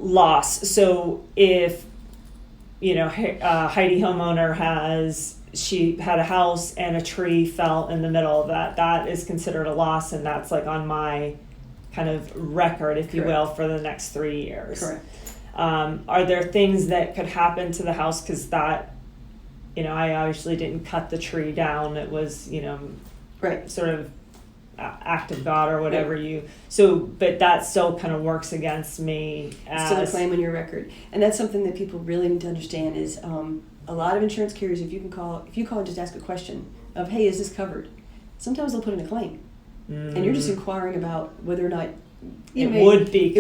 loss. So if, Heidi homeowner she had a house and a tree fell in the middle of that is considered a loss, and that's like on my kind of record, if you will, for the next 3 years. Correct. Are there things that could happen to the house? Because that, I obviously didn't cut the tree down. It was, sort of act of God or whatever but that still kind of works against me as still a claim on your record. And that's something that people really need to understand is a lot of insurance carriers, if you call and just ask a question of, hey, is this covered? Sometimes they'll put in a claim. And you're just inquiring about whether or not it would be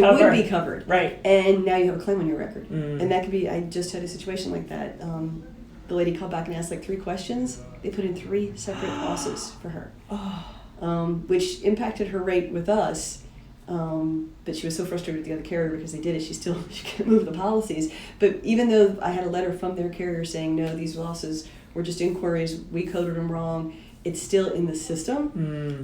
covered. Right. And now you have a claim on your record. And that could be, I just had a situation like that. The lady called back and asked like 3 questions. They put in 3 separate losses for her. Which impacted her rate with us. But she was so frustrated with the other carrier because they did it. She can't move the policies. But even though I had a letter from their carrier saying, no, these losses were just inquiries, we coded them wrong, it's still in the system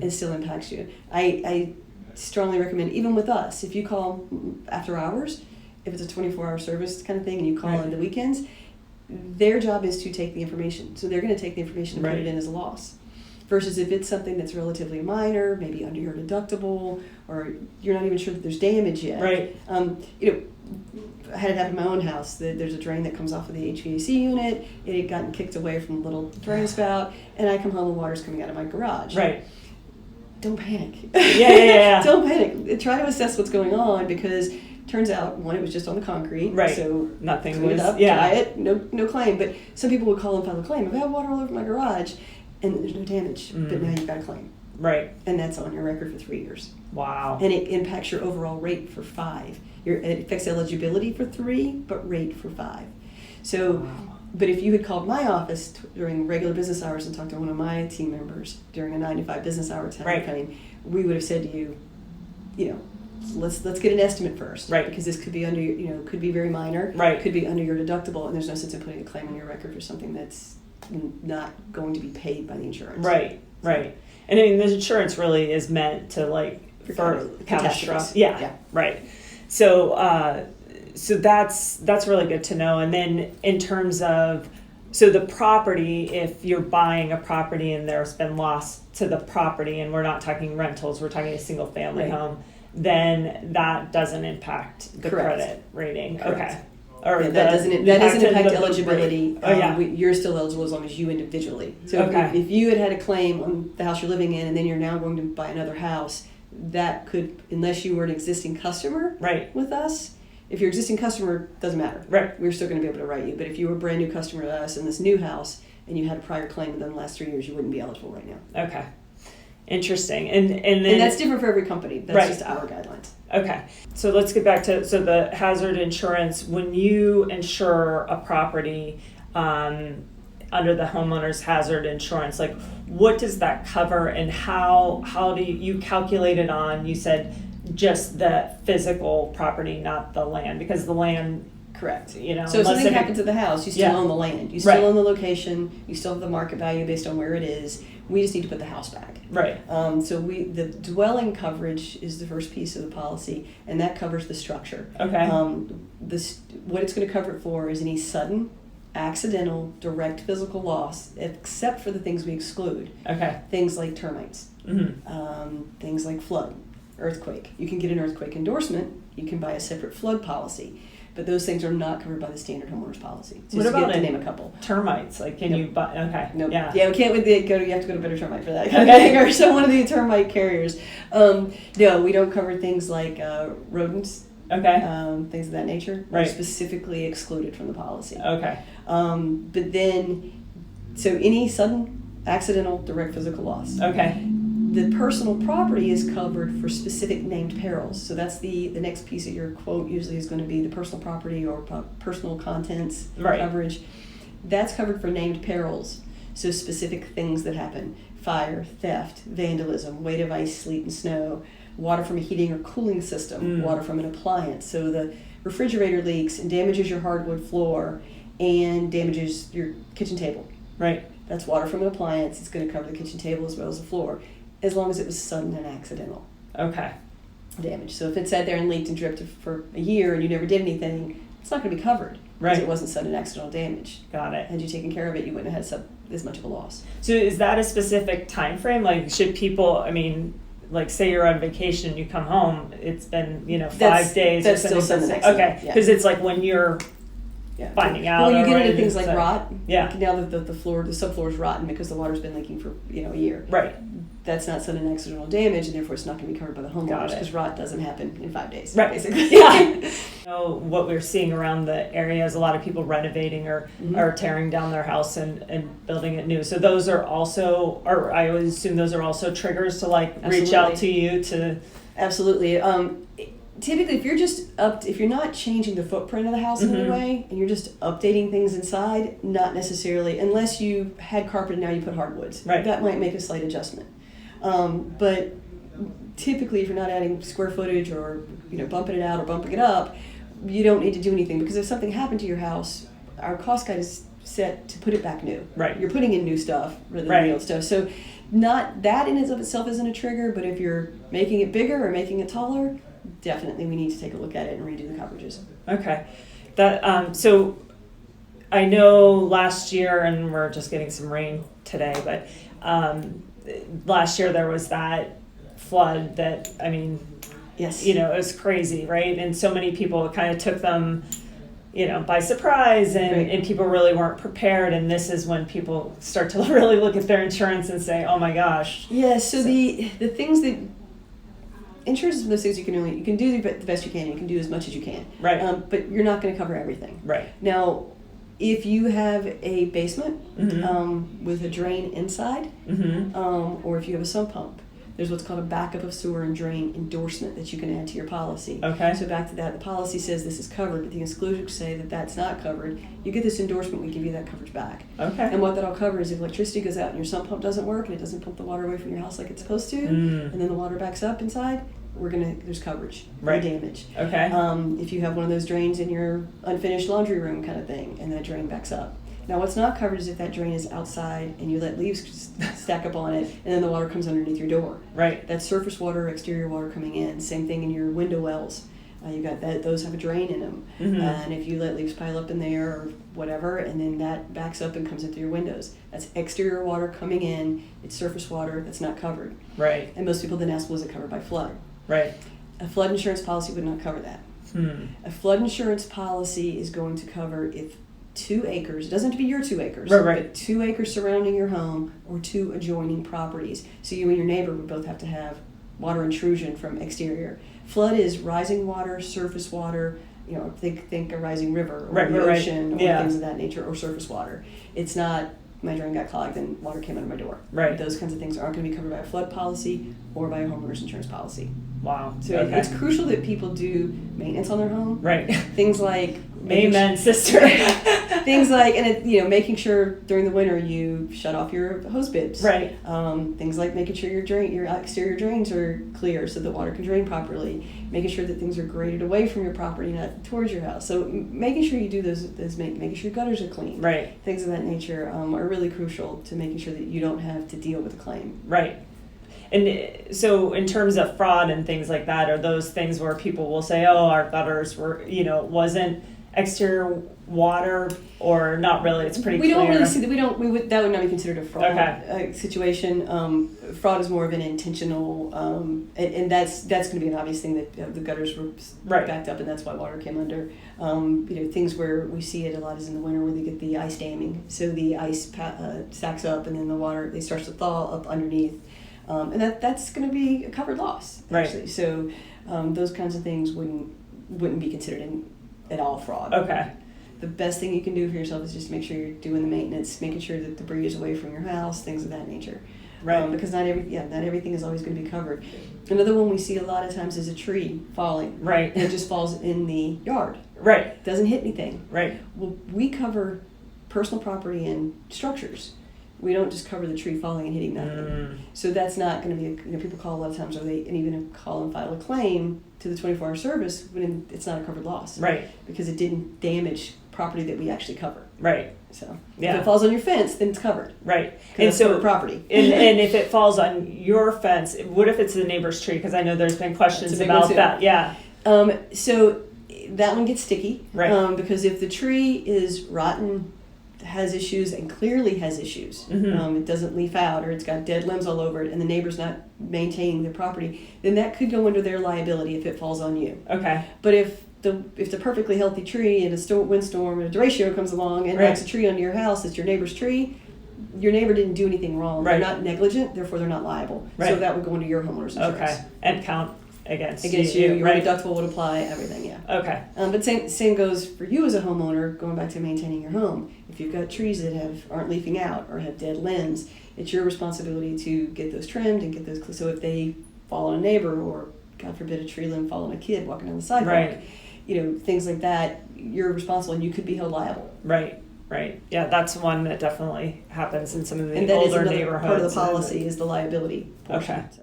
and still impacts you. I strongly recommend, even with us, if you call after hours, if it's a 24-hour service kind of thing and you call on the weekends, their job is to take the information. So they're going to take the information and put it in as a loss. Versus if it's something that's relatively minor, maybe under your deductible, or you're not even sure that there's damage yet. Right. I had it happen in my own house. There's a drain that comes off of the HVAC unit. It had gotten kicked away from the little drain spout, and I come home and water's coming out of my garage. Right. Don't panic. Yeah. Don't panic. Try to assess what's going on because turns out, one, it was just on the concrete. Right. So nothing clean was. it up, dry it, no claim. But some people would call and file a claim. I've had water all over my garage, and there's no damage. But now you've got a claim. Right. And that's on your record for 3 years. Wow. And it impacts your overall rate for 5. It affects eligibility for 3, but rate for 5. So, but if you had called my office during regular business hours and talked to one of my team members during a 9 to 5 business hour time frame, we would have said to you, let's get an estimate first, right? Because this could be under could be very minor, right? Could be under your deductible, and there's no sense in putting a claim on your record for something that's not going to be paid by the insurance. Right. And I mean, the insurance really is meant to for catastrophe. Yeah. Right. So that's really good to know. And then in terms of the property, if you're buying a property and there's been loss to the property, and we're not talking rentals, we're talking a single family home, then that doesn't impact the credit rating. Correct. Okay. Or that doesn't impact eligibility. Rate. You're still eligible as long as you individually. So if you had a claim on the house you're living in and then you're now going to buy another house, that could, unless you were an existing customer with us, if you're an existing customer, doesn't matter. Right. We're still going to be able to write you. But if you were a brand new customer to us in this new house and you had a prior claim within the last 3 years, you wouldn't be eligible right now. Okay. Interesting. And that's different for every company. That's just our guidelines. Okay. So let's get back to the hazard insurance. When you insure a property under the homeowner's hazard insurance, what does that cover, and how do you calculate it on, you said, just the physical property, not the land, because the land, correct. So if something happens to the house, you still own the land. You still own the location. You still have the market value based on where it is. We just need to put the house back. Right. So the dwelling coverage is the first piece of the policy, and that covers the structure. Okay. What it's going to cover it for is any sudden, accidental, direct physical loss, except for the things we exclude. Okay. Things like termites. Mm-hmm. Things like flood, earthquake. You can get an earthquake endorsement. You can buy a separate flood policy. But those things are not covered by the standard homeowners policy. So what about to name a couple? Termites? Can you buy? Okay. Nope. Yeah. Yeah, we can't. You have to go to Better Termite for that. Okay. Or some one of the termite carriers. No, we don't cover things like rodents. Okay. Things of that nature. Right. Are specifically excluded from the policy. Okay. But then, so any sudden, accidental, direct physical loss. Okay. The personal property is covered for specific named perils. So that's the next piece of your quote usually is going to be the personal property or personal contents coverage. That's covered for named perils. So specific things that happen: fire, theft, vandalism, weight of ice, sleet, and snow, water from a heating or cooling system, water from an appliance. So the refrigerator leaks and damages your hardwood floor and damages your kitchen table. Right. That's water from an appliance. It's going to cover the kitchen table as well as the floor, as long as it was sudden and accidental. Okay. damage. So if it sat there and leaked and dripped for a year and you never did anything, it's not going to be covered. Because it wasn't sudden accidental damage. Got it. Had you taken care of it, you wouldn't have had as much of a loss. So is that a specific time frame? Like, should people, I mean, like, say you're on vacation, you come home, it's been, 5 days that's or something. still sudden accident. Okay, because it's like when you're finding out. But when you get into already, things like rot, yeah. now that the subfloor is rotten because the water's been leaking for a year. Right. That's not sudden accidental damage, and therefore it's not going to be covered by the homeowners because rot doesn't happen in 5 days. Right. Basically. Yeah. What we're seeing around the area is a lot of people renovating or tearing down their house and building it new. So those are also, or I would assume those are also triggers to reach out to you to. Absolutely. Typically, if you're not changing the footprint of the house in any way, and you're just updating things inside, not necessarily, unless you had carpet and now you put hardwoods. Right. That might make a slight adjustment. But typically, if you're not adding square footage or bumping it out or bumping it up, you don't need to do anything, because if something happened to your house, our cost guide is set to put it back new. Right. You're putting in new stuff rather than the old stuff. So not that in and of itself isn't a trigger, but if you're making it bigger or making it taller, definitely we need to take a look at it and redo the coverages. Okay. That so I know last year, and we're just getting some rain today, but last year there was that flood that, I mean, yes, it was crazy, right? And so many people, it kind of took them, by surprise, and people really weren't prepared. And this is when people start to really look at their insurance and say, oh my gosh. Yeah, so the things that insurance is one of those things you can do the best you can. You can do as much as you can. Right. But you're not going to cover everything. Right. Now, if you have a basement with a drain inside, or if you have a sump pump, there's what's called a backup of sewer and drain endorsement that you can add to your policy. Okay. So back to that, the policy says this is covered, but the exclusions say that that's not covered. You get this endorsement, we give you that coverage back. Okay. And what that'll cover is if electricity goes out and your sump pump doesn't work and it doesn't pump the water away from your house like it's supposed to, and then the water backs up inside, there's coverage for damage. Okay. If you have one of those drains in your unfinished laundry room kind of thing, and that drain backs up. Now, what's not covered is if that drain is outside and you let leaves stack up on it, and then the water comes underneath your door. Right. That's surface water, exterior water coming in. Same thing in your window wells. You got that; those have a drain in them. And if you let leaves pile up in there or whatever, and then that backs up and comes in through your windows, that's exterior water coming in. It's surface water that's not covered. Right. And most people then ask, was it covered by flood? Right. A flood insurance policy would not cover that. A flood insurance policy is going to cover if 2 acres, it doesn't have to be your 2 acres, but 2 acres surrounding your home or 2 adjoining properties. So you and your neighbor would both have to have water intrusion from exterior. Flood is rising water, surface water, think a rising river or the ocean or things of that nature, or surface water. It's not, my drain got clogged and water came under my door. Right. Those kinds of things aren't going to be covered by a flood policy or by a homeowner's insurance policy. Wow. So it's crucial that people do maintenance on their home. Right. Things like amen, sister. Things like, and making sure during the winter you shut off your hose bibs. Right. Things like making sure your exterior drains are clear so that water can drain properly. Making sure that things are graded away from your property, not towards your house. So making sure you do those making sure your gutters are clean. Right. Things of that nature are really crucial to making sure that you don't have to deal with a claim. Right. And so in terms of fraud and things like that, are those things where people will say, oh, our gutters were, wasn't exterior water, or not really? It's pretty clear. We don't really see that. That would not be considered a fraud situation. Fraud is more of an intentional, and that's going to be an obvious thing that the gutters were backed up, and that's why water came under. Things where we see it a lot is in the winter where they get the ice damming. So the ice stacks up, and then the water starts to thaw up underneath. And that's going to be a covered loss, actually. Right. So those kinds of things wouldn't be considered at all fraud. Okay. The best thing you can do for yourself is just make sure you're doing the maintenance, making sure that debris is away from your house, things of that nature. Right. Because not everything is always going to be covered. Another one we see a lot of times is a tree falling. Right. And it just falls in the yard. Right. Doesn't hit anything. Right. Well, we cover personal property and structures. We don't just cover the tree falling and hitting nothing. So that's not going to be people call a lot of times, and even call and file a claim to the 24-hour service when it's not a covered loss. Right. Because it didn't damage property that we actually cover. Right. So Yeah. if it falls on your fence, then it's covered. Right. 'Cause And that's so covered property. and if it falls on your fence, what if it's the neighbor's tree? Because I know there's been questions That's a big one about too. that. Yeah. So that one gets sticky. Right. Because if the tree is rotten, has issues, and clearly has issues, it doesn't leaf out, or it's got dead limbs all over it, and the neighbor's not maintaining their property, then that could go under their liability if it falls on you. Okay. But if the perfectly healthy tree and a windstorm and a derecho comes along and Right. knocks a tree under your house, it's your neighbor's tree. Your neighbor didn't do anything wrong. Right. They're not negligent, therefore they're not liable. So Right. that would go into your homeowner's insurance. Okay. And count against Against you, your right. deductible would apply, everything, yeah. Okay. But same goes for you as a homeowner, going back to maintaining your home. If you've got trees that aren't leafing out or have dead limbs, it's your responsibility to get those trimmed and get those. So if they fall on a neighbor, or God forbid a tree limb fall on a kid walking down the sidewalk, Right. Things like that, you're responsible and you could be held liable. Right. Right. Yeah, that's one that definitely happens in some of the And that is older another neighborhoods. part of the policy is the liability portion. Okay. So.